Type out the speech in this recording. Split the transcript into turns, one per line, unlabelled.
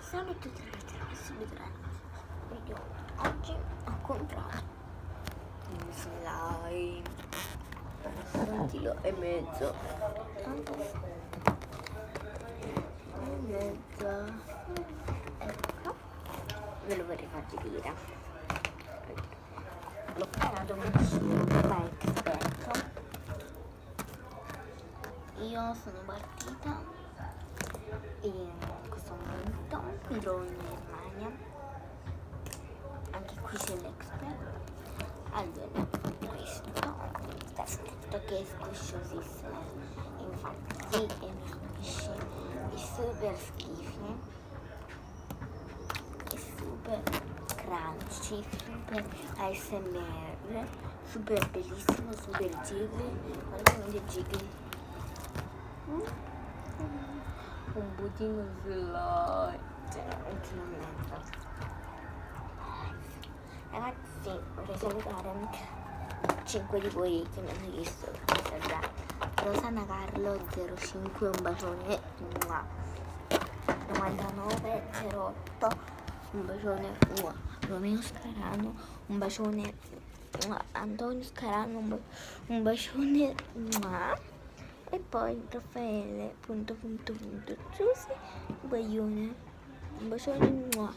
Salve a tutti ragazzi, io oggi ho comprato un slime 1,5 kg, tanto e mezza, ecco, ve lo vorrei far vedere. L'ho comprato da Expert. Io sono partita in questo momento, mi trovo in Germania, anche qui c'è l'Expert. Allora, questo sta scritto che è squisciosissimo, infatti è super schifo, è super crunchy, super ASMR, super bellissimo, super jiggly, guardate jiggly. Un budino slime, anche non mezzo. Ragazzi, vorrei salutare 5 di voi che mi hanno visto. Rosanna Carlo 05, un bacione. 9908, un bacione. Romeo Scarano, un bacione. Antonio Scarano, un bacione. E poi Raffaele Giusi, un bacione.